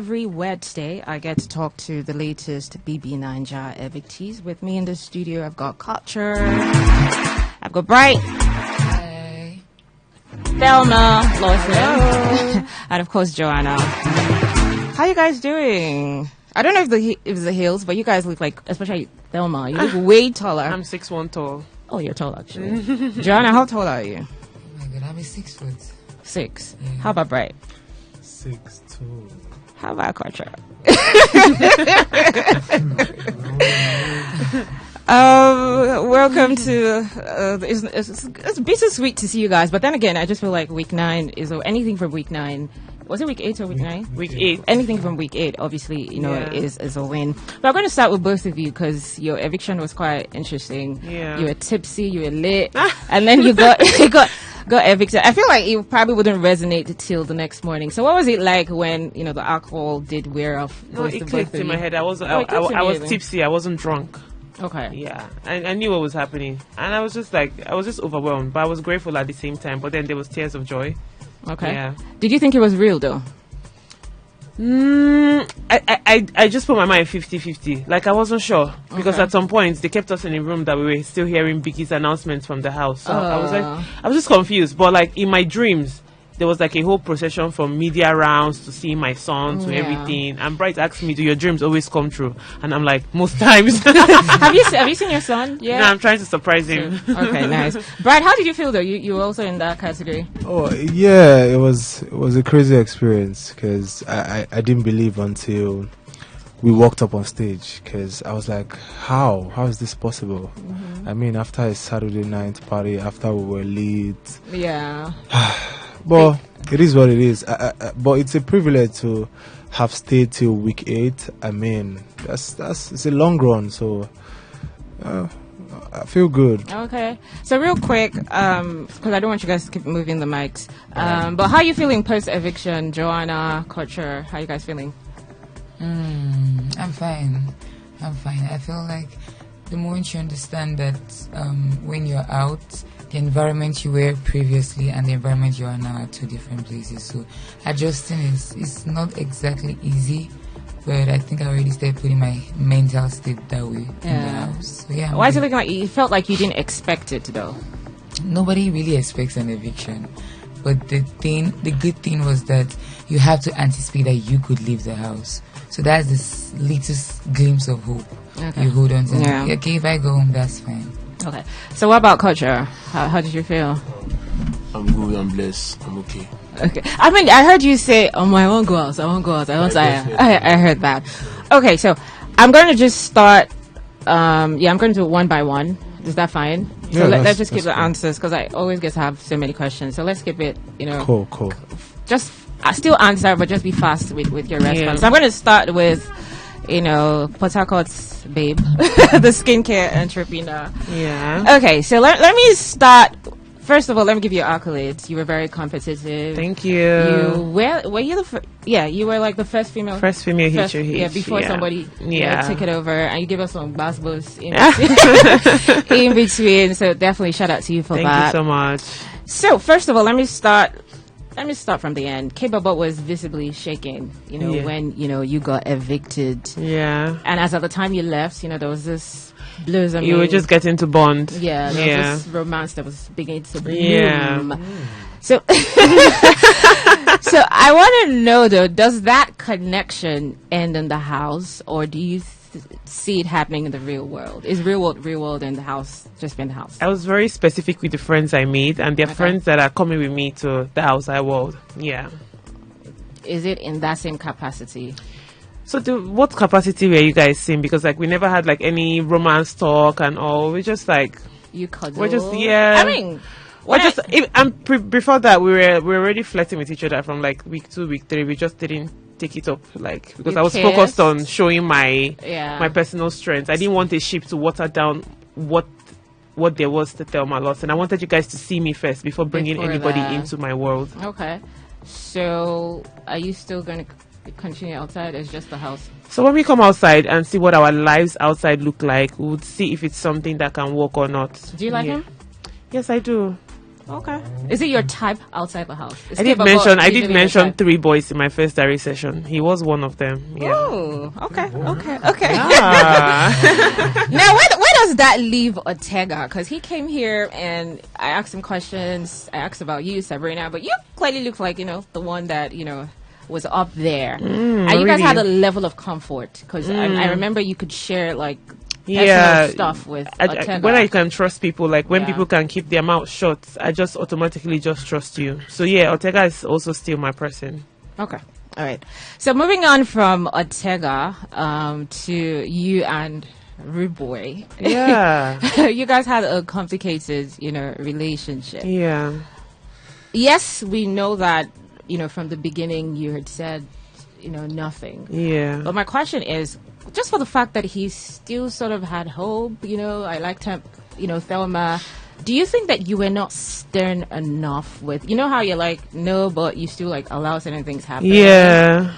Every Wednesday, I get to talk to the latest BB Naija evictees. With me in the studio, I've got Kuture, I've got Bright, Hi. Thelma Lawson, and of course Joanna. How you guys doing? I don't know if it was the heels, but you guys look like, especially Thelma, you look way taller. I'm 6'1" tall. Oh, you're tall actually. Joanna, how tall are you? Oh my god, I'm 6 foot. 6. Yeah. How about Bright? 6'2". How about Kuture? Welcome to. It's bittersweet to see you guys, but then again, I just feel like week 9 is anything from week 9. Was it week 8 or week 9? Week 8. Anything from week 8, obviously, is a win. But I'm going to start with both of you because your eviction was quite interesting. Yeah. You were tipsy, you were lit, and then you got evicted. I feel like it probably wouldn't resonate till the next morning. So what was it like when the alcohol did wear off? No, it clicked in my head. I was tipsy. I wasn't drunk. Okay. Yeah, I knew what was happening, and I was just overwhelmed. But I was grateful at the same time. But then there was tears of joy. Okay. Yeah. Did you think it was real though? I just put my mind 50-50. Like I wasn't sure because at some point they kept us in a room that we were still hearing Biggie's announcements from the house. So I was just confused. But like in my dreams, there was like a whole procession from media rounds to see my son to everything. And Bright asked me, "Do your dreams always come true?" And I'm like, "Most times." Have you seen your son? Yeah. No, I'm trying to surprise him. Okay, nice. Bright, how did you feel though? You were also in that category. Oh yeah, it was a crazy experience because I didn't believe until we walked up on stage because I was like, how is this possible? I mean, after a Saturday night party, after we were lit. Yeah. But it is what it is. But it's a privilege to have stayed till week 8. I mean, it's a long run, so I feel good. Okay. So real quick, because I don't want you guys to keep moving the mics. But how are you feeling post eviction, Joanna, Kuture? How are you guys feeling? I'm fine. I feel like the moment you understand that when you're out, the environment you were previously and the environment you are now are 2 different places. So adjusting is not exactly easy, but I think I already started putting my mental state that way in the house. So yeah. Why is it looking like you felt like you didn't expect it though? Nobody really expects an eviction. But the good thing was that you have to anticipate that you could leave the house. So that's this little glimpse of hope. Okay. You hold on to. Yeah. Okay, if I go home, that's fine. Okay. So what about Kuture? How did you feel? I'm good. I'm blessed. I'm okay. Okay. I mean, I heard you say, I won't go out. I heard that. Okay, so I'm going to just start. I'm going to do it one by one. Is that fine? Yeah, so let's just keep the cool. answers because I always get to have so many questions. So let's keep it, Cool. Just still answer, but just be fast with your response. Yeah. So I'm going to start with, Port Harcourt's babe, the skincare entrepreneur. Yeah. Okay, so let me start. First of all, let me give you accolades. You were very competitive. Thank you. Were you the you were like the first female hit your hit. Yeah, before somebody took it over, and you gave us some bass in between. So definitely shout out to you for that. Thank you so much. So first of all, let me start from the end. K-Baba was visibly shaking, when you got evicted. Yeah. And as at the time you left, there was this blues. You were just getting to bond. Yeah, there was this romance that was beginning to bloom. Yeah. So, so I want to know though, does that connection end in the house, or do you see it happening in the real world? Is real world and the house just been the house? I was very specific with the friends I meet, and they're friends that are coming with me to the outside world. Yeah. Is it in that same capacity? So what capacity were you guys seeing? Because we never had any romance talk and all. We just you cuddle. We're just I mean, before that we were already flirting with each other from week 2, week 3. We just didn't take it up because I was focused on showing my personal strengths. I didn't want a ship to water down what there was to Thelma Lawson. I wanted you guys to see me first before bringing anybody into my world. Okay. So are you still going to continue outside as just the house? So when we come outside and see what our lives outside look like, we would see if it's something that can work or not. Do you like him? Yes, I do. Okay. Is it your type outside the house? I did mention 3 boys in my first diary session. He was one of them. Yeah. Oh, okay. Ah. Now, where does that leave Ortega? Because he came here and I asked him questions. I asked about you, Sabrina, but you clearly look like, the one that, was up there. And you guys had a level of comfort because I remember you could share like personal stuff with Ortega. When I can trust people, like when people can keep their mouth shut, I just automatically just trust you. So yeah, Ortega is also still my person. Okay. All right. So moving on from Ortega to you and Rude Boy. Yeah. You guys had a complicated, relationship. Yeah. Yes, we know that, from the beginning you had said, nothing. Yeah. But my question is, just for the fact that he still sort of had hope, I liked him, Thelma. Do you think that you were not stern enough with, how you're like, no, but you still like allow certain things happen? Yeah.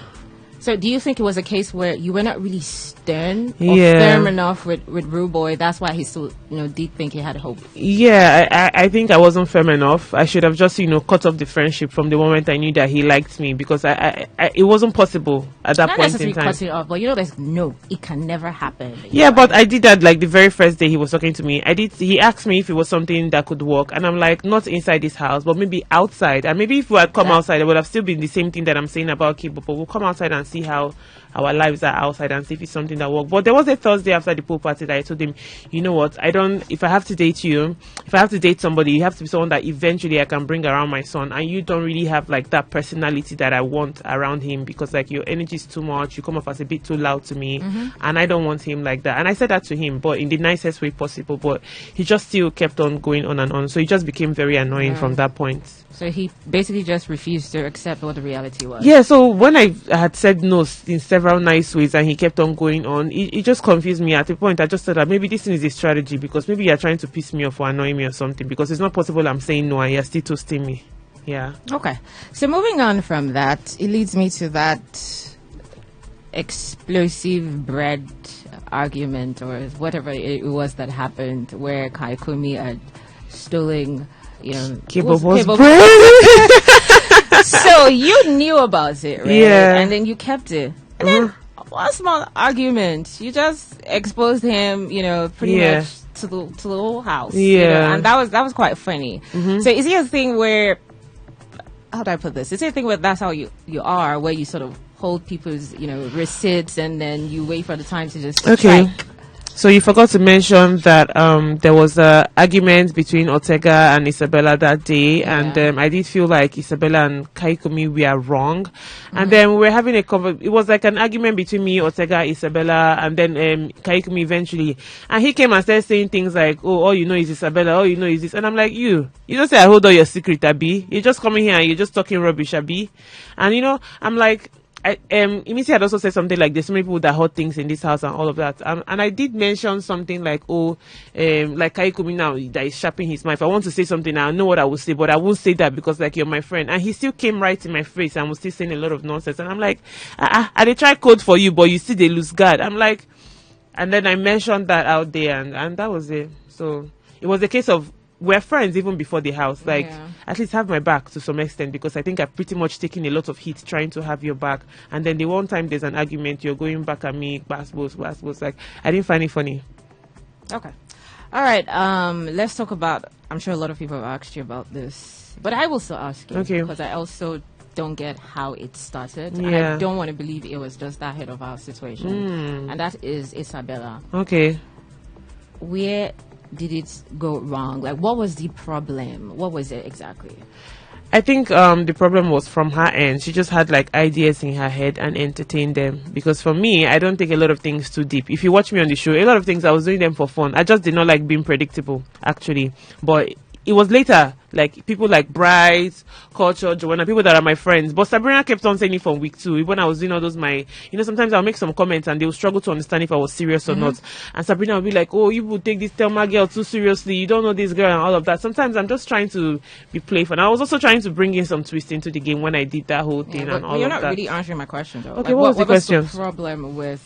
So do you think it was a case where you were not really stern or firm enough with Rude Boy? That's why he still, did think he had hope. Yeah, I think I wasn't firm enough. I should have just, cut off the friendship from the moment I knew that he liked me because it wasn't possible at that point in time. Cut it off, but it can never happen. Yeah, but I did that like the very first day he was talking to me. He asked me if it was something that could work, and I'm like, not inside this house, but maybe outside. And maybe if we had come outside, it would have still been the same thing that I'm saying about Kibo, but we'll come outside and see how our lives are outside and see if it's something that works. But there was a Thursday after the pool party that I told him, you know what, if I have to date you, if I have to date somebody, you have to be someone that eventually I can bring around my son, and you don't really have like that personality that I want around him because like your energy is too much, you come off as a bit too loud to me, and I don't want him like that. And I said that to him, but in the nicest way possible, but he just still kept on going on and on, so it just became very annoying from that point. So he basically just refused to accept what the reality was. Yeah, so when I had said no in several nice ways and he kept on going on, it just confused me. At a point, I just said that maybe this thing is a strategy because maybe you're trying to piss me off or annoy me or something because it's not possible I'm saying no and you're still toasting me. Yeah. Okay. So moving on from that, it leads me to that explosive bread argument or whatever it was that happened where Kaikumi had stolen... Kibobo's bread. So you knew about it, right? Yeah. And then you kept it. And then one small argument, you just exposed him, pretty much to the whole house. Yeah. And that was quite funny. So is it a thing where, how do I put this? Is it a thing where that's how you are, where you sort of hold people's, receipts and then you wait for the time to just strike? So you forgot to mention that there was an argument between Ortega and Isabella that day, and I did feel like Isabella and Kaikumi were wrong. And then we were having it was like an argument between me, Ortega, Isabella, and then Kaikumi eventually. And he came and started saying things like, oh, all you know is Isabella, all you know is this. And I'm like, you don't say I hold all your secret, Abi. You're just coming here and you're just talking rubbish, Abi. And I'm like, Imisi had also said something like there's so many people that hold things in this house and all of that. And I did mention something like, like Kaikumi now that is sharpening his mind. If I want to say something, I know what I will say, but I won't say that because like you're my friend. And he still came right in my face and was still saying a lot of nonsense. And I'm like, I they try code for you, but you see they lose guard. I'm like, and then I mentioned that out there and that was it. So it was a case of we're friends even before the house. Like, at least have my back to some extent because I think I've pretty much taken a lot of heat trying to have your back. And then the one time there's an argument, you're going back at me, bass. Like, I didn't find it funny. Okay. All right. Let's talk about, I'm sure a lot of people have asked you about this, but I will still ask you. Okay. Because I also don't get how it started. And I don't want to believe it was just that head of our situation. And that is Isabella. Okay. Where did it go wrong? Like, what was the problem? What was it exactly? I think the problem was from her end. She just had like ideas in her head and entertained them. Because for me, I don't take a lot of things too deep. If you watch me on the show, a lot of things I was doing them for fun. I just did not like being predictable, actually. But it was later, like people like Bright, Culture, Joanna, people that are my friends. But Sabrina kept on saying it from week 2. When I was doing all those sometimes I'll make some comments and they'll struggle to understand if I was serious or not. And Sabrina will be like, oh, you will take this Thelma girl too seriously. You don't know this girl and all of that. Sometimes I'm just trying to be playful. And I was also trying to bring in some twist into the game when I did that whole thing and all of that. You're not really answering my question though. Okay, what was the question? What's the problem with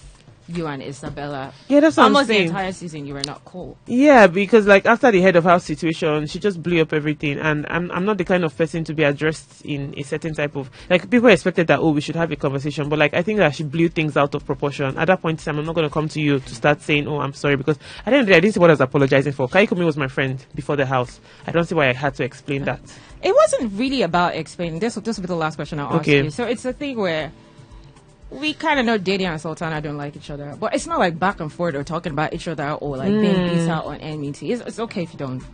you and Isabella. Yeah, that's what I'm almost the saying. entire season you were not cool. Yeah, because like after the head of house situation, she just blew up everything, and I'm not the kind of person to be addressed in a certain type of, like, people expected that, oh, we should have a conversation, but like I think that she blew things out of proportion. At that point in time, I'm not going to come to you to start saying, oh, I'm sorry, because I didn't see what I was apologizing for. Kaikumi was my friend before the house. I don't see why I had to explain that. It wasn't really about explaining. This will be the last question I'll ask Okay. you. So it's a thing where we kind of know Didi and Sultana don't like each other, but it's not like back and forth or talking about each other or like being beat out on enmity. It's okay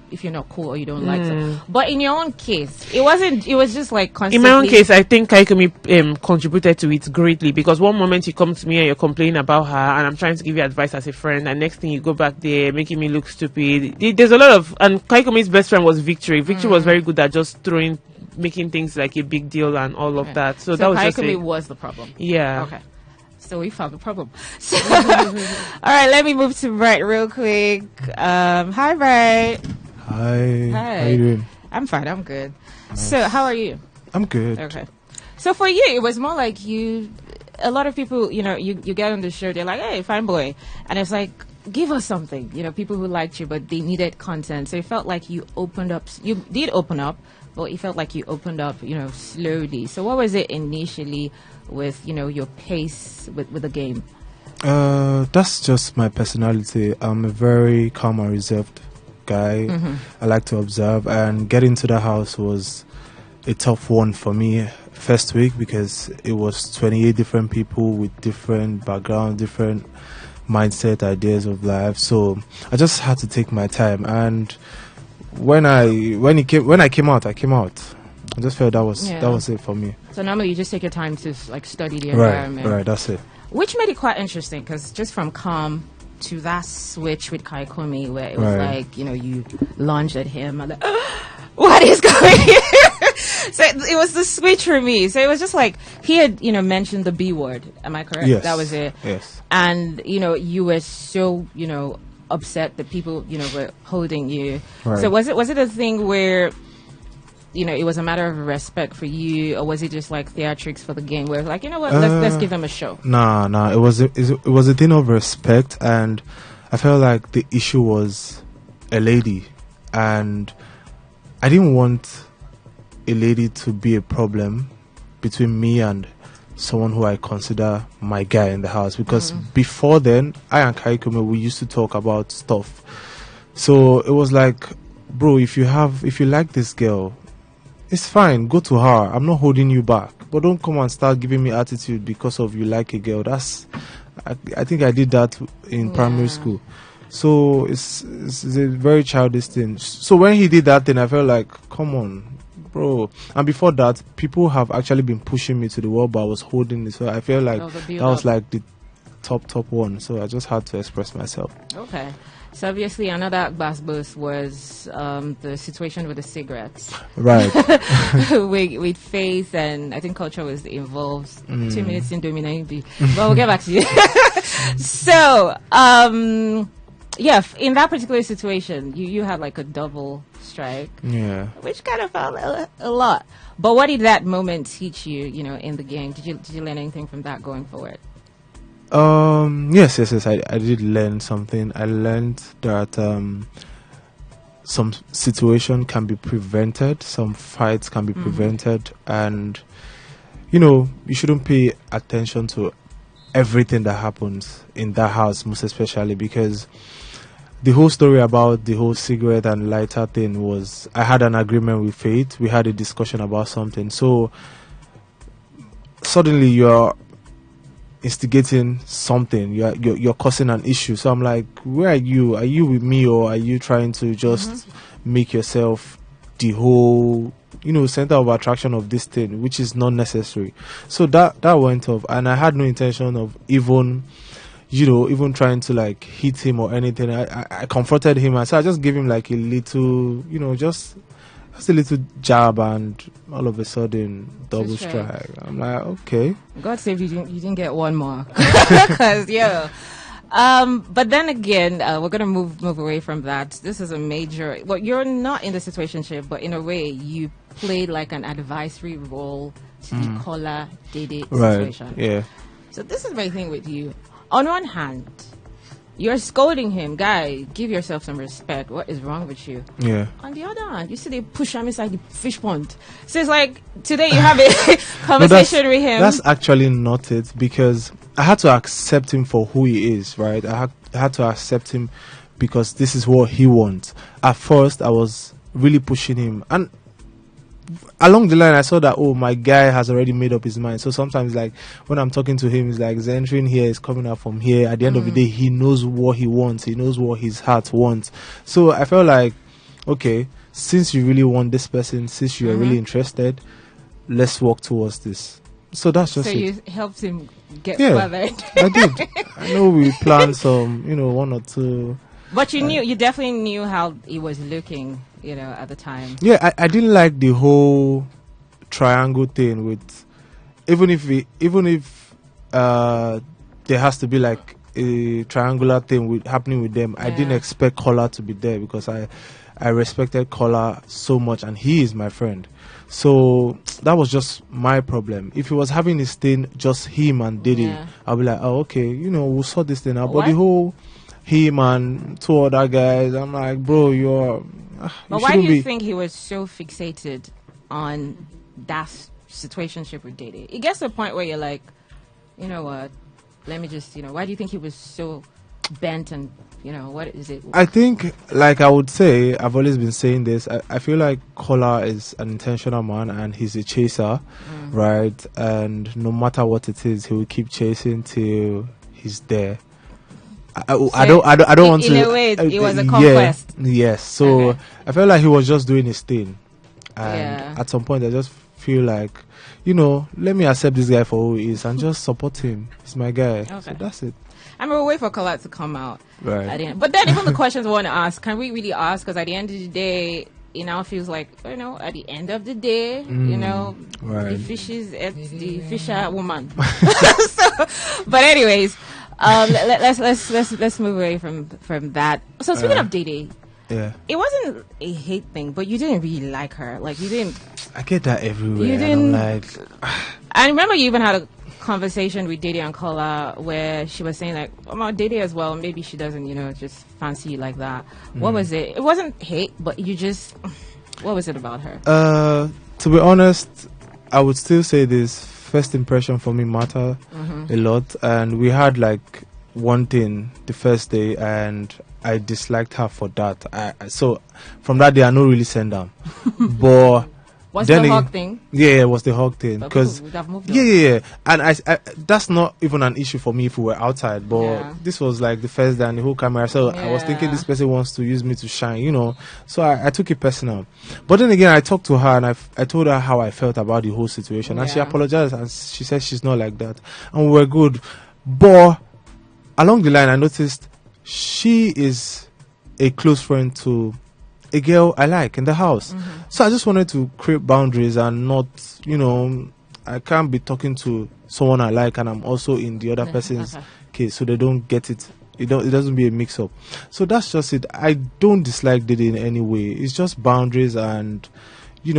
if you're not cool or you don't like them. But in your own case, it wasn't. It was just like constantly. In my own case, I think Kaikumi contributed to it greatly, because one moment you come to me and you're complaining about her, and I'm trying to give you advice as a friend, and next thing you go back there making me look stupid. There's a lot of, and Kaikumi's best friend was Victory. Victory was very good at just making things like a big deal and all of that. So that was just Kaikumi was the problem. Yeah. Okay. So we found the problem. So, all right, let me move to Bright real quick. Hi, Bright. Hi. Hi. How you doing? I'm fine. I'm good. So, how are you? I'm good. Okay. So for you, it was more like you. A lot of people, you get on the show, they're like, "Hey, fine boy," and it's like, give us something. People who liked you, but they needed content. So it felt like you opened up. You did open up, but it felt like you opened up, slowly. So what was it initially with, your pace with the game? That's just my personality. I'm a very calm and reserved guy. I like to observe, and getting to the house was a tough one for me first week, because it was 28 different people with different backgrounds, different mindset, ideas of life. So I just had to take my time, and when I came out, I just felt that was it for me. So normally you just take your time to like study the Right, environment. right, that's it. Which made it quite interesting, because just from calm to that switch with Kaikumi, where it was like, you lunged at him and like, what is going here? So it was the switch for me. So it was just like, he had, mentioned the B word. Am I correct? Yes. That was it. Yes. And, you were so, upset that people, were holding you. Right. So was it a thing where, it was a matter of respect for you, or was it just like theatrics for the game where like, let's give them a show? Nah, it was a thing of respect, and I felt like the issue was a lady, and I didn't want a lady to be a problem between me and someone who I consider my guy in the house, because before then, I and Kaikumi, we used to talk about stuff. So it was like, bro, if you like this girl, it's fine, go to her. I'm not holding you back. But don't come and start giving me attitude because of you like a girl. I think I did that in primary school. So it's a very childish thing. So when he did that thing, I felt like, come on, bro. And before that, people have actually been pushing me to the wall, but I was holding it. So I felt like that was like the top one. So I just had to express myself. Okay. So obviously another bass boost was the situation with the cigarettes. Right. with Faith, and I think Culture was involved. 2 minutes in Dominating. But we'll get back to you. So, in that particular situation, you had like a double strike. Yeah. Which kind of felt a lot. But what did that moment teach you, in the game? Did you learn anything from that going forward? Yes, I did learn something. I learned that some situation can be prevented, some fights can be prevented, and you shouldn't pay attention to everything that happens in that house, most especially because the whole story about the whole cigarette and lighter thing was, I had an agreement with Faith. We had a discussion about something. So suddenly you're instigating something, you're causing an issue. So I'm like, where are you? Are you with me, or are you trying to just make yourself the whole center of attraction of this thing, which is not necessary? So that went off, and I had no intention of even trying to like hit him or anything. I confronted him, and so I just gave him like a little, just a little jab, and all of a sudden double strike. I'm like, okay. God save you didn't get one more. Because but then again, we're gonna move away from that. This is a major. Well, you're not in the situationship, but in a way, you played like an advisory role to the Kola Dede situation. Yeah. So this is my thing with you. on one hand, you're scolding him, guy. Give yourself some respect. What is wrong with you? Yeah. On the other hand, you see they push him inside the fish pond. So it's like today you have a conversation with him. That's actually not it, because I had to accept him for who he is, right? I had to accept him because this is what he wants. At first, I was really pushing him, and along the line I saw that, oh, my guy has already made up his mind. So sometimes, like, when I'm talking to him, it's like he's entering here, he's coming out from here. At the end of the day, he knows what he wants, he knows what his heart wants. So I felt like, okay, since you really want this person, since you are really interested, let's work towards this. So that's just so it. you helped him get Yeah, further. I did. I know we planned some, one or two. But you definitely knew how he was looking, at the time. Yeah, I didn't like the whole triangle thing with, even if there has to be like a triangular thing happening with them. I didn't expect Kola to be there, because I respected Kola so much, and he is my friend. So that was just my problem. If he was having his thing, just him and Diddy, I'll be like, oh, okay, we'll sort this thing out. But the whole him and two other guys, I'm like, bro, you're. But why do you think he was so fixated on that situationship with Diddy? It gets to a point where you're like, you know what? Let me just, why do you think he was so bent and, what is it? I think, like I would say, I've always been saying this, I feel like Kola is an intentional man and he's a chaser, right? And no matter what it is, he will keep chasing till he's there. I don't want to. In a way, it was a conquest. Yes. So I felt like he was just doing his thing, and at some point I just feel like, let me accept this guy for who he is and just support him. He's my guy. Okay. So that's it. I'm gonna wait for Kola to come out. Right. But then even the questions I want to ask, can we really ask? Because at the end of the day, it now feels like, at the end of the day, the fishes at the fisher woman. But anyways, let's move away from that. So speaking of Diddy, it wasn't a hate thing, but you didn't really like her. Like, you didn't. I get that everywhere. You didn't. I'm like, I remember you even had a conversation with Diddy and Kola where she was saying like, about Diddy as well, maybe she doesn't, just fancy you like that. What was it? It wasn't hate, but you just, what was it about her? To be honest, I would still say this first impression for me matter a lot, and we had like one thing the first day, and I disliked her for that. So from that day, I no really send them. But was the hug thing? Yeah, it was the hug thing. Because yeah, and I that's not even an issue for me if we were outside. But this was like the first day and the whole camera. So I was thinking this person wants to use me to shine, So I took it personal. But then again, I talked to her and I told her how I felt about the whole situation, and she apologized and she said she's not like that, and we were good. But along the line, I noticed she is a close friend to a girl I like in the house. So I just wanted to create boundaries and not, I can't be talking to someone I like and I'm also in the other person's case, so they don't get it. It doesn't be a mix up. So that's just it. I don't dislike Diddy in any way. It's just boundaries, and we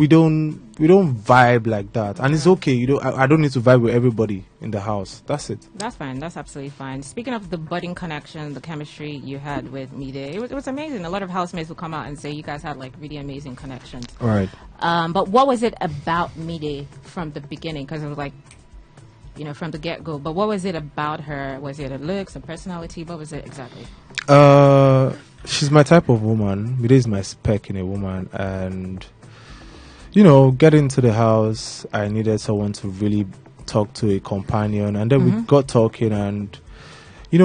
don't vibe like that, and it's okay. I don't need to vibe with everybody in the house. That's it. That's fine. That's absolutely fine. Speaking of the budding connection, the chemistry you had with Mide, it was amazing. A lot of housemates will come out and say you guys had like really amazing connections. Right. But what was it about Mide from the beginning? Because it was like, from the get go. But what was it about her? Was it her looks, her personality? What was it exactly? She's my type of woman. Mide is my spec in a woman, and getting into the house, I needed someone to really talk to, a companion, and then we got talking, and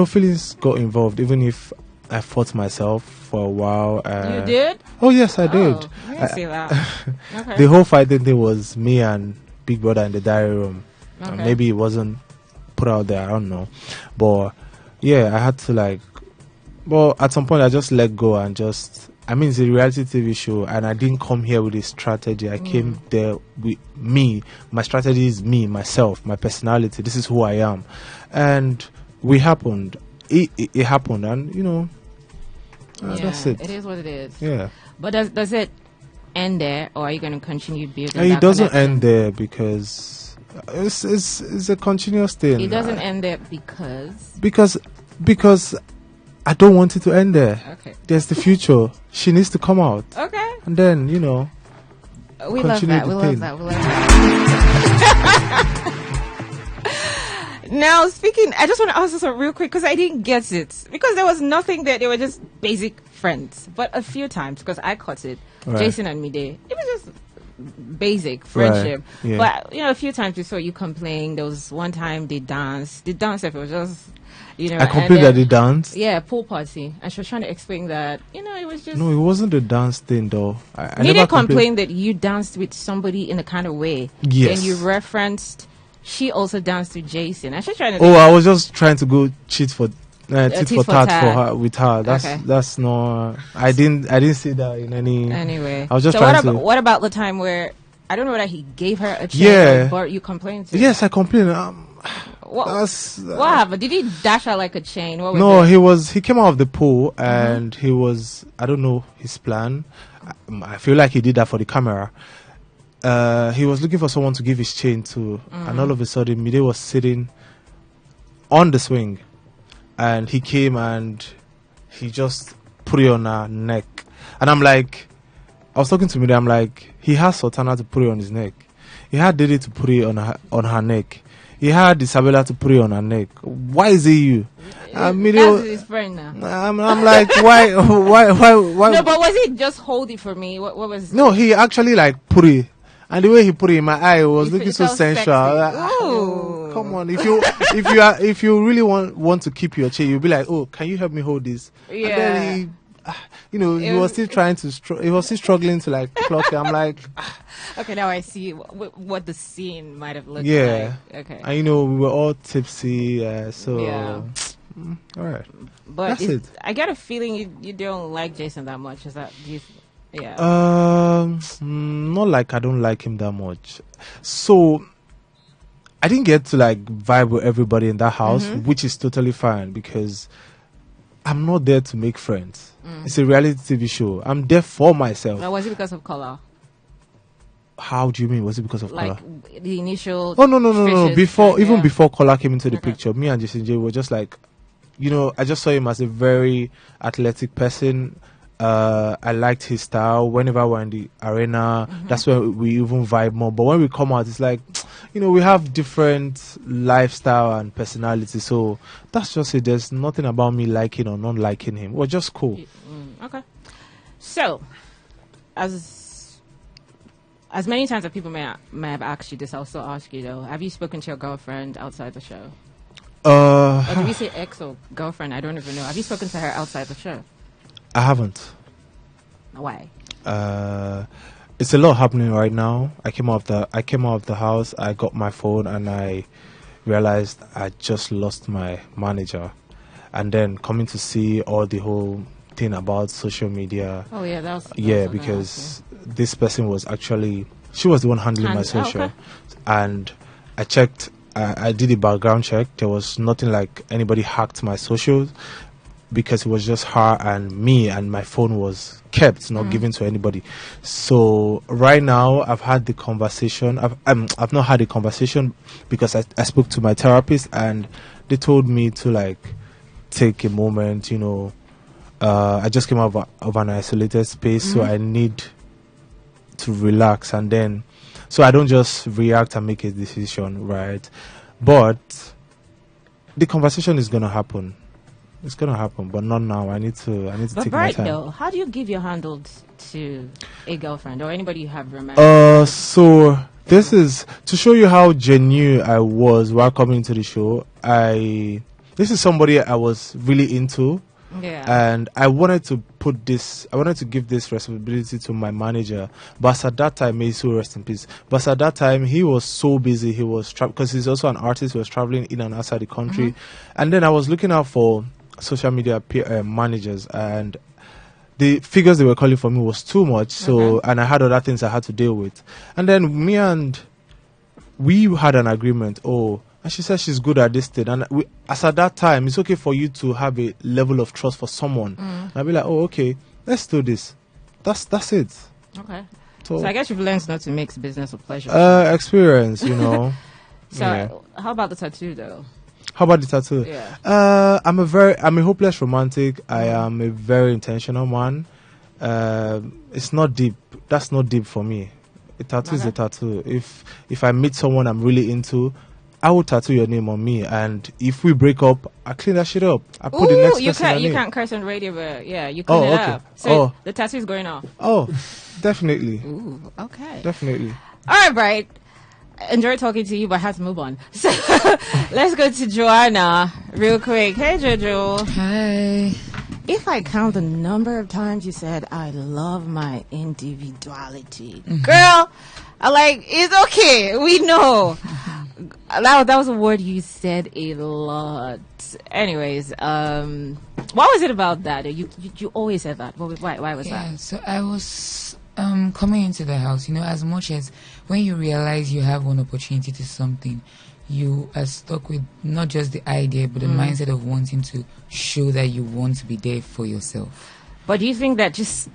feelings got involved, even if I fought myself for a while. You did? Oh yes, I did. I didn't see that. Okay. The whole fighting thing was me and Big Brother in the diary room. Maybe it wasn't put out there, I don't know, but yeah, I had to at some point I just let go and it's a reality TV show, and I didn't come here with a strategy. I came there with me. My strategy is me, myself, my personality. This is who I am. And we happened. It happened, and, that's it. It is what it is. Yeah. But does it end there, or are you going to continue building It that doesn't connection? end there, because It's a continuous thing. It doesn't end there because I don't want it to end there. Okay. There's the future. She needs to come out. Okay. And then, We love continue that. the We love thing. that. We love that. Now, I just want to ask this one real quick because I didn't get it. Because there was nothing there. They were just basic friends. But a few times, because I caught it, Right. Jason and Mide, it was just basic friendship. Yeah. But, a few times we saw you complain. There was one time they danced. The dance, if it was just, I complained that they danced. Yeah, pool party. And she was trying to explain that, it was just... No, it wasn't the dance thing, though. I Mide never complained that you danced with somebody in a kind of way. Yes. Then you referenced... She also danced with Jason. I should try to. Oh, I was just trying to go tit for tat for for tat. her with her. That's not. I didn't see that in any. Anyway, I was just so trying to. what about the time where I don't know whether he gave her a chain Yeah. or you complained to? Yes, I complained. What What happened? Did he dash her like a chain? What was No, it? he came out of the pool and he was, I don't know his plan. I feel like he did that for the camera. He was looking for someone to give his chain to, and all of a sudden Mide was sitting on the swing and he came and he just put it on her neck. And I'm like, I was talking to Mide, I'm like, he has Sultana to put it on his neck. He had Dede to put it on her neck. He had Isabella to put it on her neck. Why is it you? That's his friend now. I'm like, why? No, but was it just hold it for me? What was? No, he actually put it, and the way he put it in my eye was looking so felt sensual. sexy. Oh, come on, if you really want to keep your chain, you'll be like, oh, can you help me hold this? Yeah. And then he was still trying to, he was still struggling to clock it. I'm like, Okay, now I see what the scene might have looked yeah. like. Okay. And we were all tipsy, so. Yeah. All right. But That's it. I get a feeling you don't like Jason that much. Is that? Yeah. Not like I don't like him that much. So I didn't get to vibe with everybody in that house, which is totally fine because I'm not there to make friends. It's a reality TV show. I'm there for myself. Now, was it because of color? How do you mean? Was it because of color? The initial. Oh no! Even Before color came into the picture, me and Jason J were just I just saw him as a very athletic person. I liked his style. Whenever we're in the arena, that's when we even vibe more. But when we come out, it's we have different lifestyle and personality. So that's just it. There's nothing about me liking or not liking him. We're just cool. Okay. So, as many times as people may have asked you this, I'll still ask you though. Have you spoken to your girlfriend outside the show? Or did we say ex or girlfriend? I don't even know. Have you spoken to her outside the show? I haven't. Why? It's a lot happening right now. I came out of the house. I got my phone and I realized I just lost my manager. And then coming to see all the whole thing about social media. Oh yeah, that was because this person was she was the one handling my social. Okay. And I checked. I did a background check. There was nothing like anybody hacked my socials because it was just her and me, and my phone was kept, not given to anybody. So right now, I've had the conversation. I've not had a conversation because I spoke to my therapist and they told me to take a moment. I just came out of an isolated space, so I need to relax, and then so I don't just react and make a decision, right? But the conversation is gonna happen. It's gonna happen, but not now. I need to take my time. Though, how do you give your handles to a girlfriend or anybody you have romantic? So this is to show you how genuine I was while coming to the show. This is somebody I was really into. Yeah. And I wanted to give this responsibility to my manager. But at that time, may he so rest in peace. But at that time, he was so busy. He was because he's also an artist. He was traveling in and outside the country. And then I was looking out for social media managers, and the figures they were calling for me was too much. So, and I had other things I had to deal with. And then we had an agreement. And she said she's good at this thing. And as at that time, it's okay for you to have a level of trust for someone. And I'll be like, okay, let's do this. That's it. Okay. So I guess you've learned not to mix business or pleasure. Experience, So, how about the tattoo, though? How about the tattoo? Yeah. I'm a hopeless romantic. I am a very intentional man. It's not deep. That's not deep for me. A tattoo is a tattoo. If I meet someone I'm really into, I will tattoo your name on me, and if we break up, I clean that shit up. I put the next person on you it. can't curse on radio, but yeah, you clean it up. So the tattoo is going off. Oh, definitely. Ooh, okay. Definitely. All right, Bright. Enjoyed talking to you, but I have to move on. So let's go to Joanna real quick. Hey, Jojo. Hi. If I count the number of times you said, I love my individuality, girl, it's okay. We know. That was a word you said a lot. Anyways, what was it about that? You always said that. Why was that? So I was coming into the house, as much as when you realize you have one opportunity to something, you are stuck with not just the idea, but the mindset of wanting to show that you want to be there for yourself. But do you think that just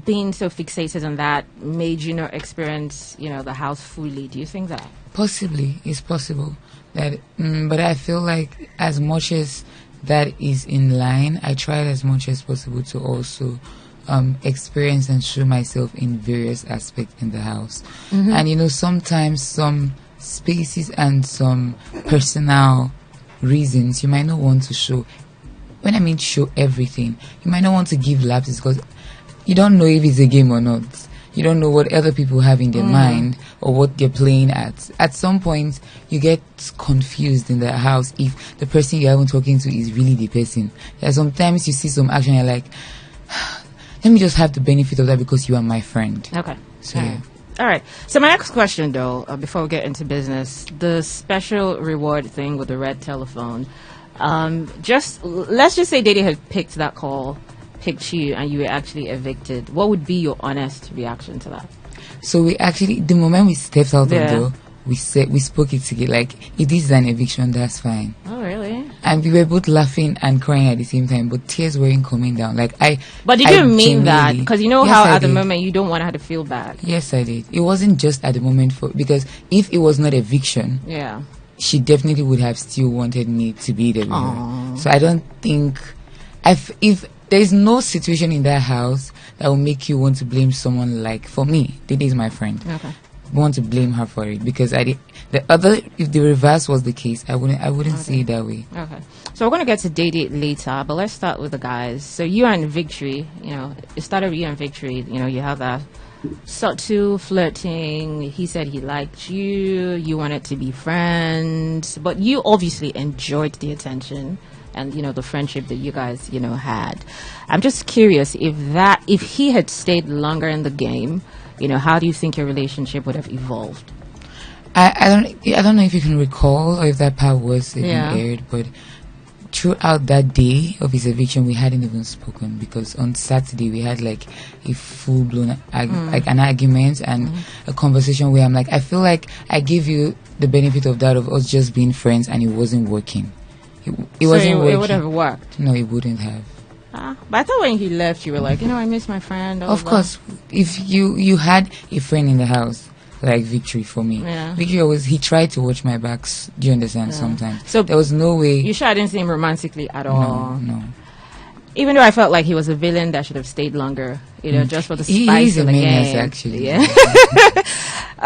being so fixated on that made you not experience, the house fully? Do you think that? Possibly, it's possible that, but I feel like as much as that is in line, I tried as much as possible to also experience and show myself in various aspects in the house. And sometimes some spaces and some personal reasons you might not want to show. When I mean show everything, you might not want to give lapses because you don't know if it's a game or not. You don't know what other people have in their mind or what they're playing at. At some point, you get confused in the house if the person you're even talking to is really the person. Sometimes you see some action, you're like, let me just have the benefit of that because you are my friend. Okay. So, yeah. All right. So my next question, though, before we get into business, the special reward thing with the red telephone. Let's just say Dede had picked that call, picked you, and you were actually evicted. What would be your honest reaction to that? So we actually, the moment we stepped out of the door, we spoke it together. Like, if this is an eviction, that's fine. Oh, really? And we were both laughing and crying at the same time, but tears weren't coming down. But did you mean that? Because yes, how I at the did. moment you don't want her to feel bad. Yes, I did. It wasn't just at the moment because if it was not eviction, she definitely would have still wanted me to be there with her. So I don't think if there's no situation in that house that will make you want to blame someone. Like, for me, Dede is my friend. Okay. Want to blame her for it because if the reverse was the case, I wouldn't see it that way. Okay, so we're gonna get to Dede later, but let's start with the guys. So you and Victory, it started with you and Victory. You have that subtle flirting. He said he liked you. You wanted to be friends, but you obviously enjoyed the attention and the friendship that you guys had. I'm just curious if he had stayed longer in the game. How do you think your relationship would have evolved? I don't know if you can recall or if that part was even aired, but throughout that day of his eviction, we hadn't even spoken because on Saturday we had like a full blown an argument and a conversation where I'm like, I feel like I gave you the benefit of that of us just being friends, and it wasn't working. It wasn't working. It would have worked. No, it wouldn't have. But I thought when he left, you were like, I miss my friend. Of course, if you had a friend in the house, like Victory for me. Victory he tried to watch my backs. Do you understand? Sometimes. So there was no way. You sure I didn't see him romantically at all? No. Even though I felt like he was a villain that should have stayed longer, just for the spice of the game. Actually. Yeah.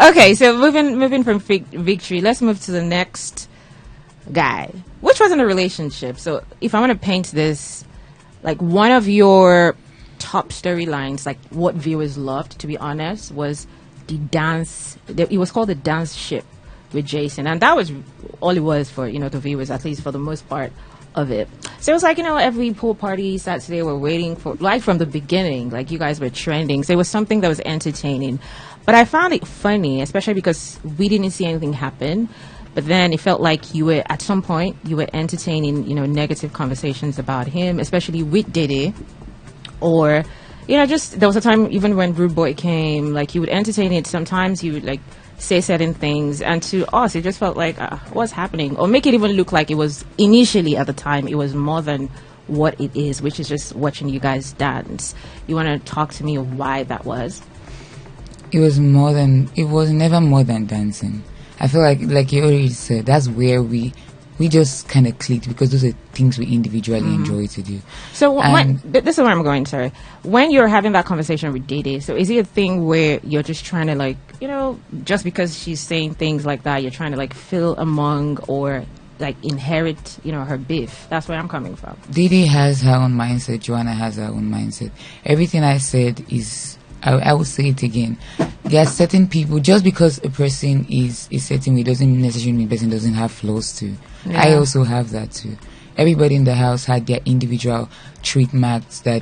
Okay, so moving from Victory, let's move to the next guy, which wasn't a relationship. So if I want to paint this, like one of your top storylines, like what viewers loved, to be honest, was the dance. It was called the dance ship with Jason, and that was all it was for the viewers, at least for the most part of it. So it was like every pool party Saturday we're waiting for, like from the beginning, like you guys were trending. So it was something that was entertaining, but I found it funny, especially because we didn't see anything happen. But then it felt like at some point, you were entertaining, negative conversations about him, especially with Dede. Or, just, there was a time, even when Rude Boy came, like, you would entertain it. Sometimes you would, like, say certain things. And to us, it just felt like, what's happening? Or make it even look like it was, initially at the time, it was more than what it is, which is just watching you guys dance. You want to talk to me of why that was? It was never more than dancing. I feel like you already said, that's where we just kind of clicked, because those are things we individually enjoy to do. So this is where I'm going, sorry. When you're having that conversation with Dede, so is it a thing where you're just trying to, like, you know, just because she's saying things like that, you're trying to, like, fill among or, like, inherit, you know, her beef? That's where I'm coming from. Dede has her own mindset. Joanna has her own mindset. Everything I said is, I will say it again. There are certain people, just because a person is a certain way doesn't necessarily mean the person doesn't have flaws too. Yeah. I also have that too. Everybody in the house had their individual trademarks that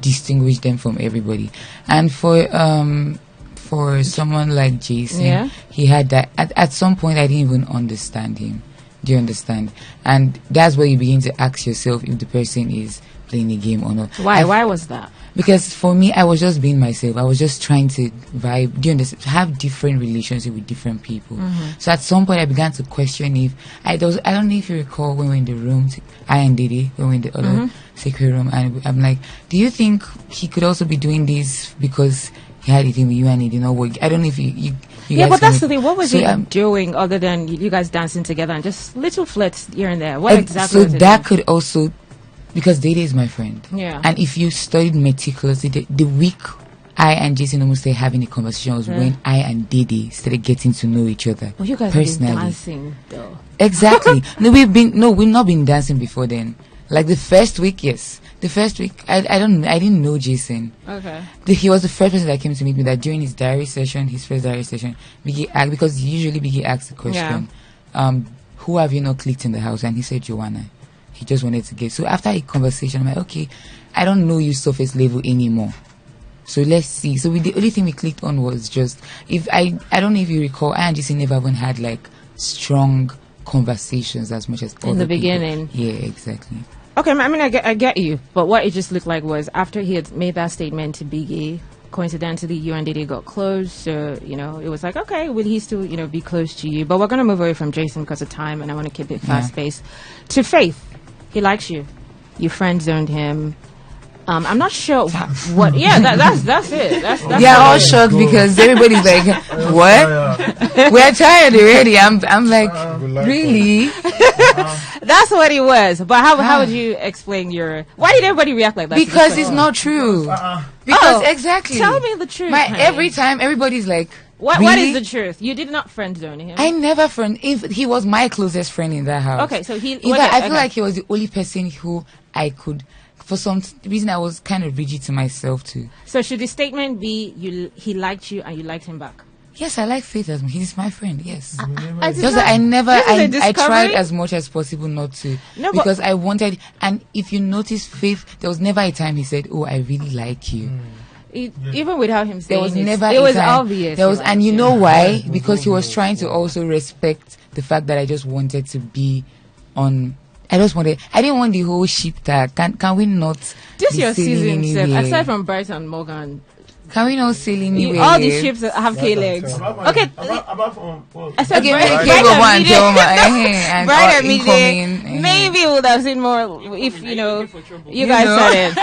distinguish them from everybody. And for someone like Jason, he had that. At some point, I didn't even understand him. Do you understand? And that's where you begin to ask yourself if the person is playing a game or not. Why was that? Because for me, I was just being myself. I was just trying to vibe, do you understand? Have different relationships with different people. So at some point, I began to question if I don't know if you recall when we were in the room, I and Dede, when we were in the other secret room, and I'm like, do you think he could also be doing this because he had a thing with you and it did not work? I don't know if you yeah, guys but that's the thing. What was he doing other than you guys dancing together and just little flirts here and there? What exactly? So that could also, because Dede is my friend. Yeah. And if you studied meticulously, the week I and Jason almost started having a conversation was when I and Dede started getting to know each other. Well, you guys personally. have been dancing, though. Exactly. We've not been dancing before then. Like the first week, yes. The first week, I didn't know Jason. Okay. He was the first person that came to meet me. That during his first diary session, Biggie asked, because usually Biggie asks the question, who have you not clicked in the house? And he said Joanna. He just wanted to get. So after a conversation, I'm like, okay, I don't know you surface level anymore. So let's see. So the only thing we clicked on was just, if I don't know if you recall, I and Jason never even had like strong conversations as much as in the beginning. Yeah, exactly. Okay, I mean, I get you, but what it just looked like was after he had made that statement to Biggie, coincidentally, you and Dede got close, so, you know, it was like, okay, will he still, you know, be close to you? But we're going to move away from Jason because of time, and I want to keep it fast-paced. To Faith, he likes you. You friend-zoned him. I'm not sure what. Yeah, that's it. That's they're all shocked because everybody's like, "What? We're tired already." I'm like, really? That's what it was. But how would you explain your? Why did everybody react like that? Because it's not true. Because exactly. Tell me the truth. Every time everybody's like, What really? is the truth? You did not friend zone him. I never friend. If he was my closest friend in that house. Okay, so he. I feel like he was the only person who I could. For some reason, I was kind of rigid to myself too. So should the statement be he liked you and you liked him back? Yes, I like Faith as he's my friend. Yes, I tried as much as possible not to, because I wanted. And if you notice, Faith, there was never a time he said, "Oh, I really like you." Even without him saying there was never. It was obvious. There was, and you know why? Because he was trying to also respect the fact that I just wanted to be on. I didn't want the whole ship tag. Can we not? This your season, aside from Bryce and Morgan. Can we not sail anywhere? All the ships that have K-legs. Okay. I said Bright and Midday. Maybe we would have seen more if, you guys said it.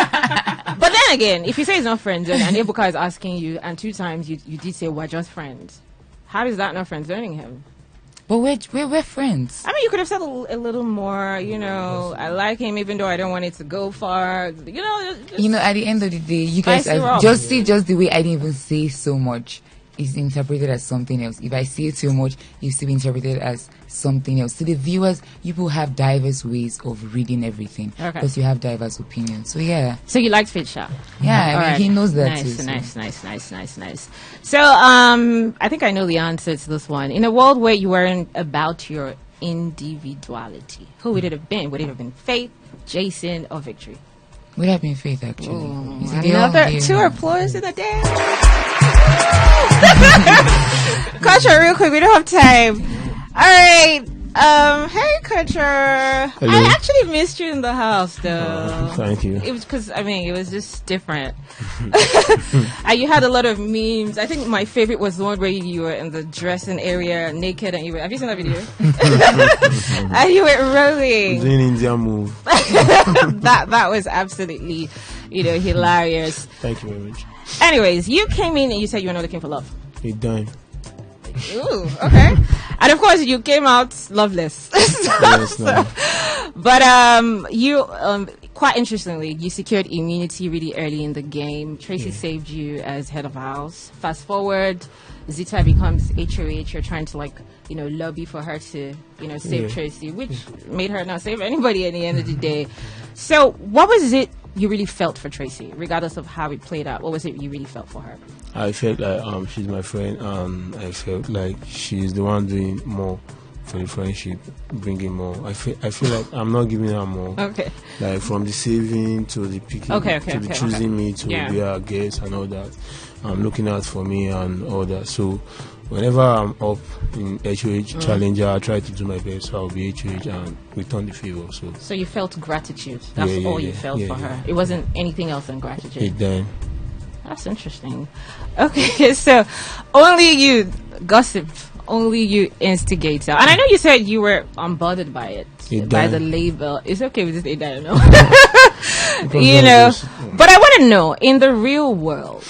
But then again, if you say it's not friend zone and Ebuka is asking you and 2 times you did say we're just friends, how is that not friend zoning him? But we're friends. I mean, you could have said a little more, I like him even though I don't want it to go far. At the end of the day, you guys just the way I didn't even say so much is interpreted as something else. If I say it too much, you still interpret it as something else. To the viewers, you will have diverse ways of reading everything because you have diverse opinions. So yeah. So you liked Fitcha? Yeah, he knows that too. So. Nice. So I think I know the answer to this one. In a world where you weren't about your individuality, who would it have been? Would it have been Faith, Jason, or Victory? Would have been Faith, actually. Another 2 applause in the day. Kuture, real quick, we don't have time. All right. Hey, Kuture. Hello. I actually missed you in the house, though. Thank you. It was because, it was just different. You had a lot of memes. I think my favorite was the one where you were in the dressing area naked and have you seen that video? And you were rolling. Doing Indian move. that was absolutely, hilarious. Thank you very much. Anyways, you came in and you said you were not looking for love. A dime. Ooh, okay. And of course, you came out loveless. Yes, no. But you quite interestingly, you secured immunity really early in the game. Tracy saved you as head of house. Fast forward, Zita becomes HOH. You're trying to lobby for her to save Tracy, which made her not save anybody at the end of the day. So what was it you really felt for Tracy, regardless of how it played out? What was it you really felt for her? I felt like she's my friend, and I felt like she's the one doing more for the friendship, bringing more. I feel like I'm not giving her more. Okay. Like from the saving to the picking, to the choosing me to be her guest and all that. I'm looking out for me and all that. So whenever I'm up in HOH Challenger, I try to do my best. So I'll be HOH and return the favor. So you felt gratitude. That's all you felt for her. It wasn't anything else than gratitude. That's interesting. Okay, so only you gossip, only you instigator. And I know you said you were unbothered by it, by the label. It's okay with this, I don't know. But I want to know, in the real world,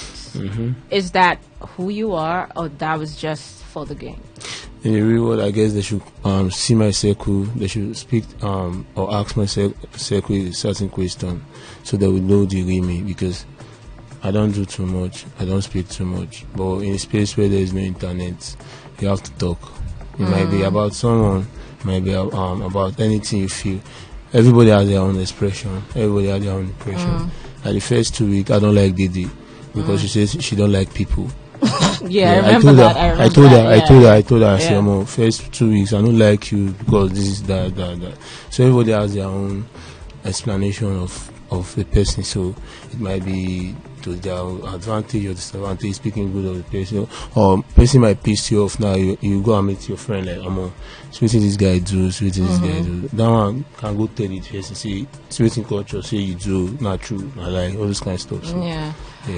is that who you are, or that was just for the game? In the real world, I guess they should see my circle. They should speak or ask my circle a certain question, so they will know the real me. Because I don't do too much, I don't speak too much. But in a space where there is no internet, you have to talk. It might be about someone, it might be about anything you feel. Everybody has their own expression. Everybody has their own impression. Like the first 2 weeks, I don't like Didi because she says she don't like people. I remember that. I told her, I said, Mom, first 2 weeks, I don't like you because this is that. So everybody has their own explanation of the person. So it might be to their advantage or disadvantage, speaking good of the person. Or person might piss you off now, you go and meet your friend like, sweet this guy do, sweet this guy do. That one can go tell it first and say, sweet culture, say you do, not true, not like, all this kind of stuff. So, yeah.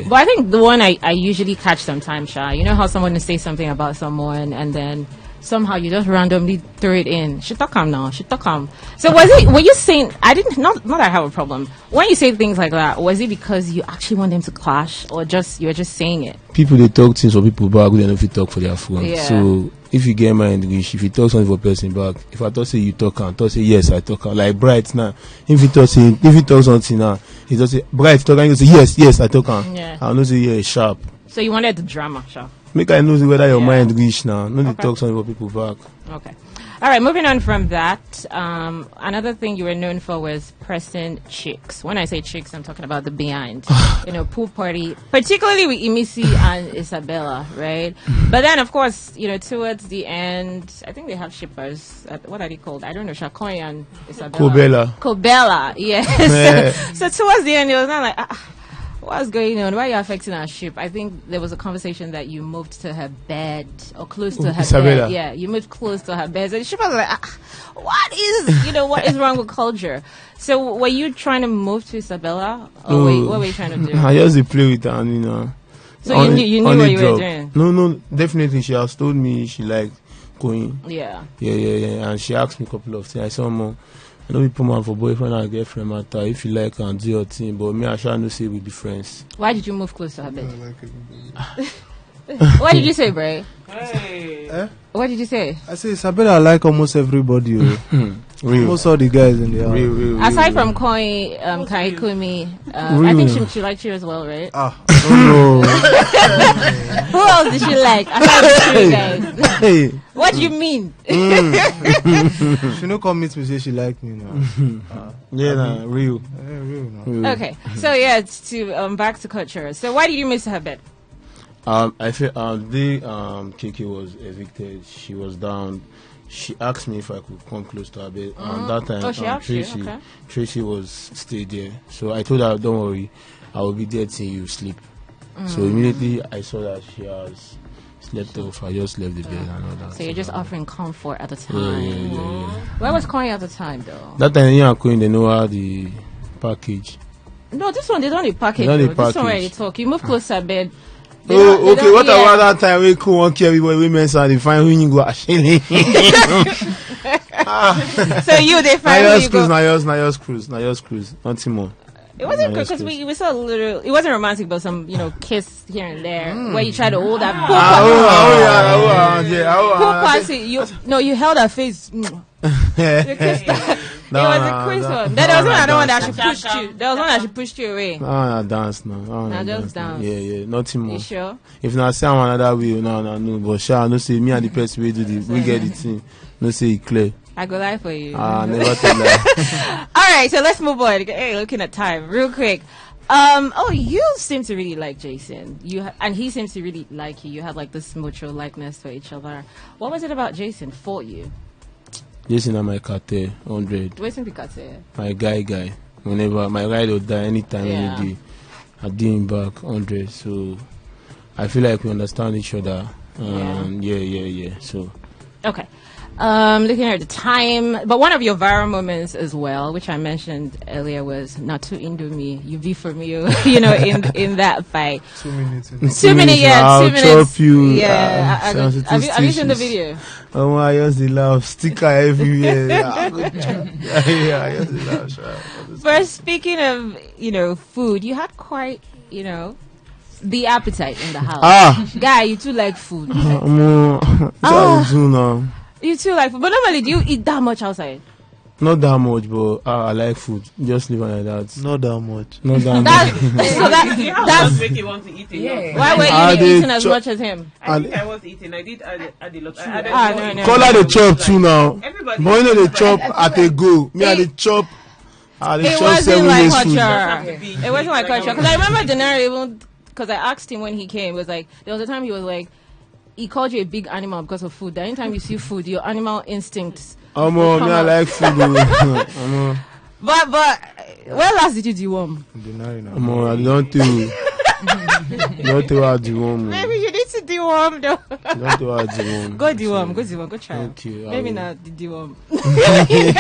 But I think the one I usually catch sometimes, Sha, you know how someone will say something about someone and then somehow you just randomly throw it in. She talk now. So were you saying, not that I have a problem. When you say things like that, was it because you actually want them to clash, or you were just saying it? People, they talk things for people back, they don't talk for their phone. Yeah. So if you get my English, if you talk something for person back, if I talk say you talk and talk say yes, I talk like Bright now. If you talk something now, he just say Bright talk and you say yes, I talk and I know say yeah, sharp. So you wanted the drama, sharp. Make I know whether your mind reach now. Not to talk something for people back. Okay. All right, moving on from that, another thing you were known for was pressing chicks. When I say chicks, I'm talking about the behind. Pool party, particularly with Imisi and Isabella, right? But then, of course, towards the end, I think they have shippers. What are they called? I don't know, Shakoy and Isabella. Kobella, yes. So towards the end, it was not like... what's going on? Why are you affecting our ship? I think there was a conversation that you moved to her bed or close to her Isabella. bed. Yeah, you moved close to her bed. So the ship was like, what is wrong with culture? So were you trying to move to Isabella? Or what were you trying to do? I just play with her, So you knew what you were doing? No, definitely. She has told me she liked going. Yeah. And she asked me a couple of things. I said, Mom, I know people man for boyfriend and girlfriend matter. If you like and do your thing, but me I shall not say we be friends. Why did you move close to her bed? What did you say, Bray? Hey. What did you say? I say Isabella like almost everybody. Almost all the guys in the house. Real, aside from Koi, Kaikumi, I think she liked you as well, right? No. Who else did she like? Aside from you guys. Hey. What do you mean? She no come meet me say she like me now. Real. Real now. Okay, so it's to back to culture. So why did you miss her bed? I feel Kiki was evicted. She was down. She asked me if I could come close to her bed. And that time, Tracy was stayed there. So I told her, don't worry, I will be there till you sleep. So immediately I saw that she has slept off. I just left the bed and all that. So you're just offering comfort at the time. Yeah. Where was Koi at the time, though? That time, you and Queen, they know how the package. No, this one, they don't need package. This one where you talk. You move close to her bed. Okay. What about that time we could want carry women so they find who you go actually? So they find who you go. Na yours cruise, nothing more. It wasn't My good because excuse. we saw a little. It wasn't romantic, but some kiss here and there where you try to hold that pool party. You held her face. You kissed her. It was a quiz one. Then there was another one that she pushed you. There was one that she pushed you away. I dance now. Now just dance. Yeah, nothing more. You sure? If not say I'm another way, no. But sure, no say me and the person we do we get the thing. No say it clear. I go lie for you. Never tell lie. All right, so let's move on. Hey, looking at time, real quick. You seem to really like Jason. And he seems to really like you. You have like this mutual likeness for each other. What was it about Jason for you? Jason and my cat 100. Waiting because My guy. Whenever my ride will die anytime, Yeah. any day, I do him back 100. So I feel like we understand each other. Yeah. So Okay. Looking at the time, but one of your viral moments as well, which I mentioned earlier, was not too Indomie. You be for me, in that fight. 2 minutes. 2 minutes, yeah, I'll 2 minutes. chop you. Yeah, have you seen the stitches. video? Oh, I use the laugh sticker everywhere. I use the laugh. Sure. But speaking of, food, you had quite, the appetite in the house. Guy, you too like food. I do now. You too like food. But normally, do you eat that much outside? Not that much, but I like food. Just leave it like that. Not that much. Not that much. That's make you want to eat it. Yeah. Why were I you did eating as cho- much as him? I think I was eating. I did add a lot. I added more. No. Call her the chop too now. Everybody. But you know the chop at a go. Me at the chop. It wasn't like culture. It wasn't like culture. Because I remember Denari even, because I asked him when he came, it was like, there was a time he was like, he called you a big animal because of food. That anytime you see food, your animal instincts. Me I like food. But when last did you deworm? I don't do. Don't do I deworm. Maybe you need to deworm though. Don't do I deworm. Go deworm, go try. Okay. Maybe not the deworm. Okay,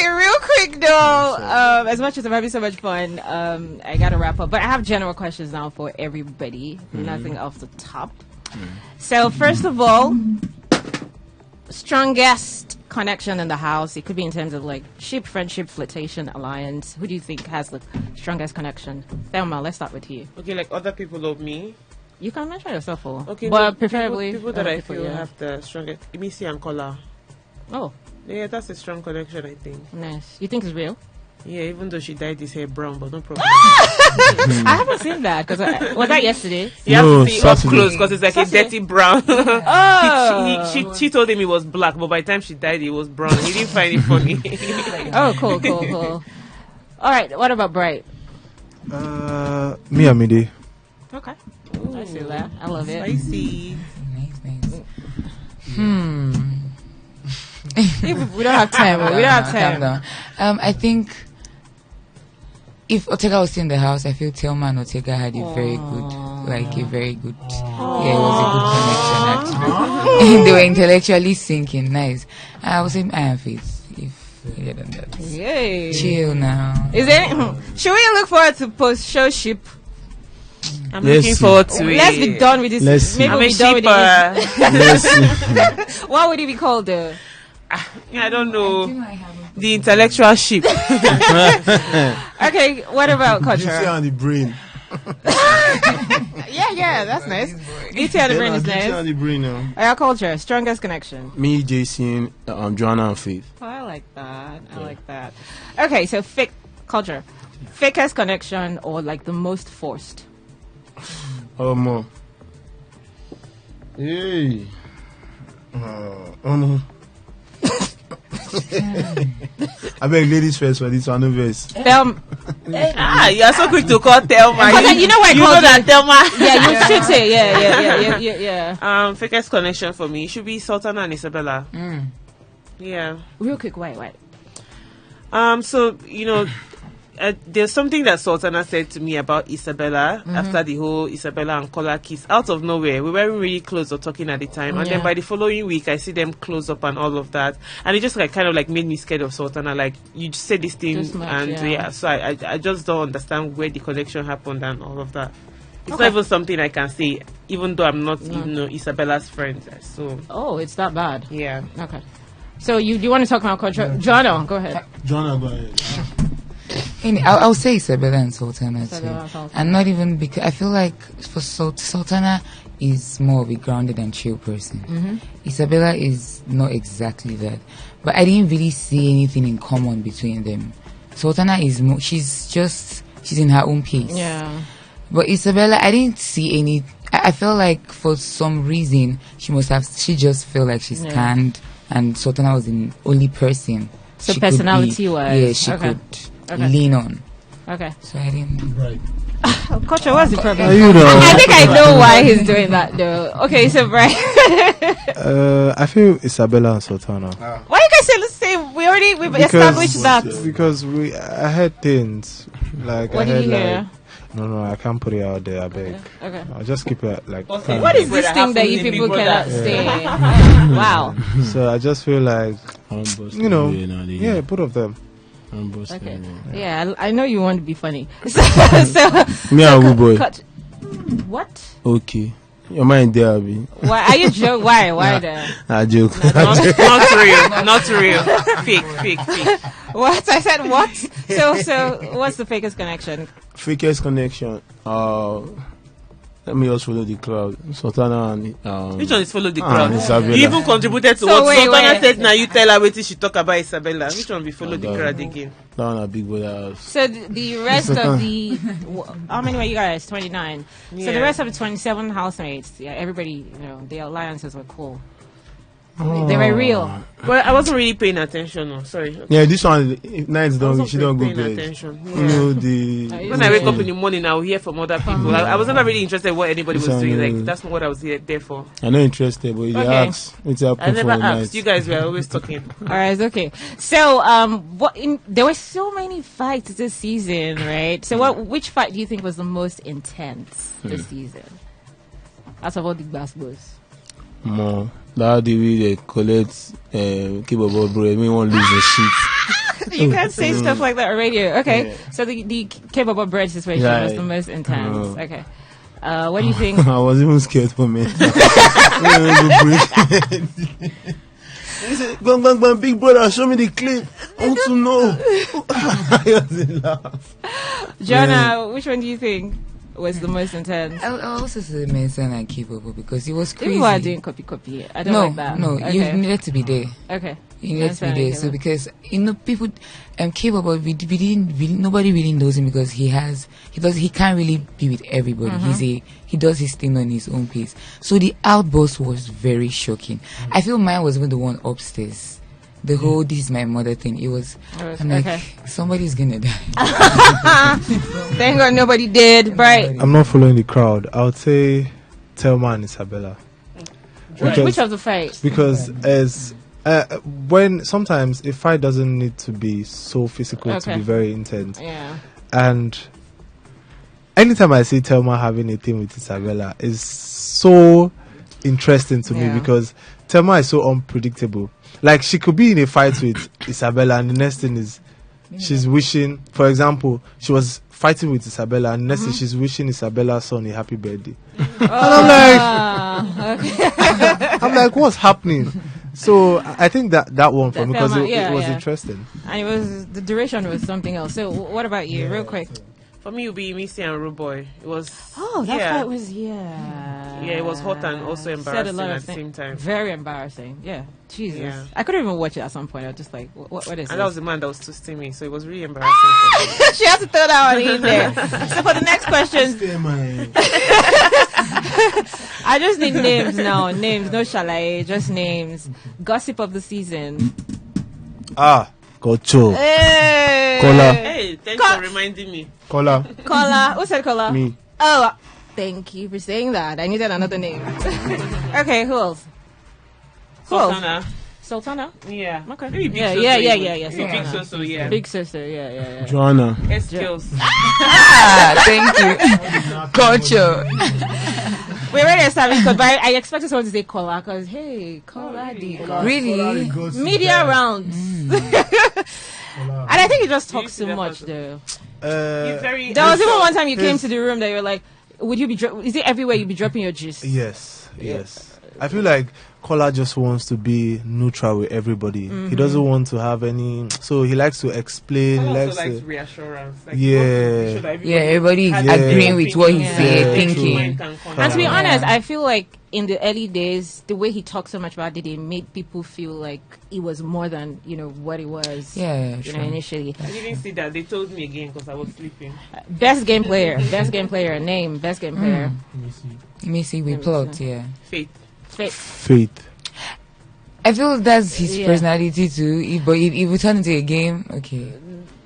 real quick though. As much as I'm having so much fun, I gotta wrap up. But I have general questions now for everybody. Nothing off the top. So first of all, strongest connection in the house. It could be in terms of like ship, friendship, flirtation, alliance. Who do you think has the strongest connection? Thelma, let's start with you. Okay, like other people love me. You can mention yourself, Okay, but no, preferably people that I people, feel yeah. have the strongest. Missy and Kola. Oh, Yeah, that's a strong connection, I think. nice. You think it's real? Yeah, even though she dyed his hair brown, but no problem. I haven't seen that because was that yesterday? You have No, to see it up Saturday. close because it's like Saturday. a dirty brown. Oh, she told him it was black, but by the time she died, it was brown. He didn't find it funny. oh, cool. All right, what about Bright? Me and Midi. Okay, I see that. I love it. Spicy. Nice. We don't have time. We don't have Calm time. down. I think if Otega was still in the house, I feel Thelma and Otega had a very good, yeah, it was a good connection actually. They were intellectually sinking, nice. I would say Iron Face, if you done that. Yay. Chill now. Is there should we look forward to post-show ship? I'm Let's looking see. forward to it. Let's be done with this. Let's see. Maybe I'm we'll a be done with it. shipper. Let's see. What would it be called? I don't know. The intellectual ship. Okay, what about You see culture? on the brain. Yeah, that's nice. Beauty and the brain is You see on nice. the brain now. Our culture, strongest connection. Me, Jason, Joanna and Faith. Oh, I like that. Okay, so fake culture, fakest connection or like the most forced. More. Hey. No. I beg ladies first for this one, no verse. You are so quick to call Thelma. You know what I You called know that Thelma. Yeah, you should say yeah. Fakest connection for me should be Sultana and Isabella. Yeah. Real quick, wait. So there's something that Sultana said to me about Isabella after the whole Isabella and Kola kiss out of nowhere. We weren't really close or talking at the time, and then by the following week, I see them close up and all of that, and it just kind of made me scared of Sultana. Like, you just said this thing, Just much, and yeah. so I just don't understand where the connection happened and all of that. It's Okay. not even something I can say, even though I'm not Isabella's friend. So Oh, it's that bad. yeah. Okay. So do you want to talk about culture? Joanna, go ahead. Joanna, go ahead. I'll say Isabella and Sultana Isabella and too. Sultana. And not even because I feel like for Sultana is more of a grounded and chill person. Isabella is not exactly that. But I didn't really see anything in common between them. Sultana is more, she's in her own pace. Yeah. But Isabella, I didn't see any. I felt like for some reason she just felt like she's canned, and Sultana was the only person. So she could personality-wise, yeah, she okay. could lean on. Okay. So I didn't. Right. Kocha, what's the problem? You know. I think I know why he's doing that though. Okay, so Brian. I feel Isabella and Sultana. Why you guys say the same? We've established that. Because I heard things like What I did heard you hear? No, I can't put it out there. I beg. Okay. I'll just keep it like. Okay. What is Big this Brother thing that happens you in Big people Brother. cannot say? Wow. So I just feel like you know, yeah, both of them. Okay. Yeah, I know you want to be funny. So Me and Woo Boy. What? Okay. Your mind there, Abi. Why are you joke? Why there? I joke. Not real. Fake. What? I said what? So what's the fakest connection? Fakest connection. Let me just follow the crowd. Sultana and Which one is follow the crowd? Isabella. You even contributed to So what Sultana wait. said. Now you tell her what she talk about Isabella. Which one be follow the crowd again? That one a Big Brother house. So the rest of the how many were you guys? 29. So the Yeah. rest of the 27 housemates, yeah, everybody, the alliances were cool. They were real. Well, I wasn't really paying attention. No, sorry. Yeah, this one nights I don't wasn't she don't go paying bed. attention. You know the When I wake up in the morning, I'll hear from other people. I was never really interested in what anybody was doing. Like that's not what I was there for. I'm not interested, but if they Okay. ask, it's happening I for never the asked. night. You guys were always talking. All right, okay. So there were so many fights this season, right? So which fight do you think was the most intense this season? Out of all the basketballs. More. That the way they collect kebab bread, me won't lose the shit. You can't say stuff like that on radio. Okay, Yeah. so the kebab bread situation Yeah. was the most intense. Oh. Okay, what do you think? I was even scared for me. He said, "Bang, Big Brother, show me the clip. I want to know." I just laugh. Joanna, which one do you think was the most intense? I also say Mason and Kibabo because it was crazy. People are doing copy. I don't like that. No, Okay. you needed to be there. Okay. You needed to be there. So Kibabo. because people, Kibabo, nobody really knows him because he can't really be with everybody. He does his thing on his own pace. So the outburst was very shocking. I feel mine was even the one upstairs. The whole "this is my mother" thing. I'm like, okay. somebody's gonna die. Thank God nobody did. Right. I'm not following the crowd. I would say Thelma and Isabella. Which of the fights? Because as when sometimes a fight doesn't need to be so physical to Okay. be very intense. Yeah. And anytime I see Thelma having a thing with Isabella, is so interesting to Yeah. me because Thelma is so unpredictable. Like she could be in a fight with Isabella, and the next thing is she's wishing. For example, she was fighting with Isabella, and the next thing she's wishing Isabella's son a happy birthday. Okay. I'm like, what's happening? So I think that one for me because Thelma, it was yeah. interesting. And the duration was something else. So what about you, real quick? For me, it would be Missy and Rude Boy. It was. Oh, that yeah. fight was Yeah, it was hot and also Said a embarrassing lot of at the same time. Very embarrassing. Yeah, Jesus. Yeah. I couldn't even watch it at some point. I was just like, what is And this? that was the man that was twisting me, so it was really embarrassing. For me. She has to throw that one in there. So for the next question, I just need names now. Names, no shalaye, just names. Gossip of the season. Gocho. Hey! Kola. Hey, thanks for reminding me. Kola. Kola. Who said Kola? Me. Oh, thank you for saying that. I needed another name. Okay, who else? Who else? Sultana. Sultana? Yeah. Okay. Maybe Big Yeah, Soso. yeah. Maybe Sultana. Big Soso, yeah. Big sister, yeah. Joanna. S-Skills. Thank you. Culture. We already established, but I expected someone to say Kola, because, hey, Kola D. Really? Media rounds. And I think he just talks too much, though. He's very. There was even one time you came to the room that you were like, would you be, is it everywhere you'd be dropping your gist? Yes. I feel like Kola just wants to be neutral with everybody. He doesn't want to have any. So he likes to explain. He He also likes likes to. reassurance. Like, Yeah. Everybody is Yeah. agreeing with what he's Yeah. thinking. And to be Yeah. honest, I feel like in the early days, the way he talked so much about it, it made people feel like it was more than what it was. Yeah, You know, initially. I didn't see that. They told me again because I was sleeping. Best game player. Best game player. Name. Best game player. Let me see, we plot, yeah. Faith. Faith. I feel that's his Yeah. personality too. But if we turn into a game, okay.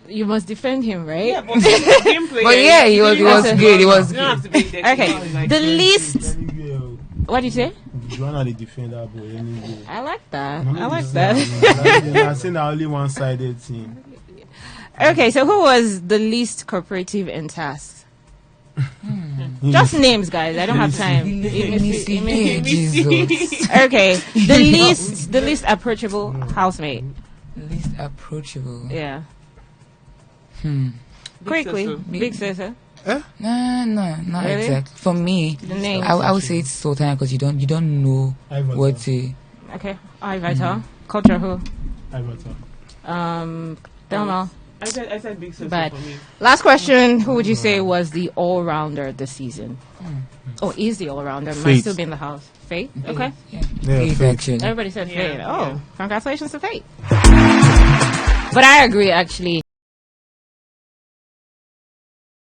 You must defend him, right? Yeah, but gameplay. But yeah, he was good. He was You don't have good. to be there. Okay. Like, The least. What do you say? Joanna the defender, but anyway. I like that. I'm I not like the that. defender. I'm saying only one-sided team. Okay, so who was the least cooperative in tasks? Just names, guys. I don't have time. Let me see. Hey, Jesus. Okay, the least approachable housemate. Least approachable. Yeah. Big Quickly, Soso. big sister. No, not Really? exactly. For me, The name. I would say it's Sultana because you don't know Ivor. what to. Okay. All right, Vital. Culture who? Ivor. Thelma. I said big sister Bad. for me. Last question. Who would you say was the all-rounder this season? Or is the all-rounder? Might Faith. still be in the house. Faith? Okay. Yeah, Yeah, Faith, Faith. actually. Everybody said Yeah, Faith. Oh, yeah. congratulations to Faith. But I agree, actually.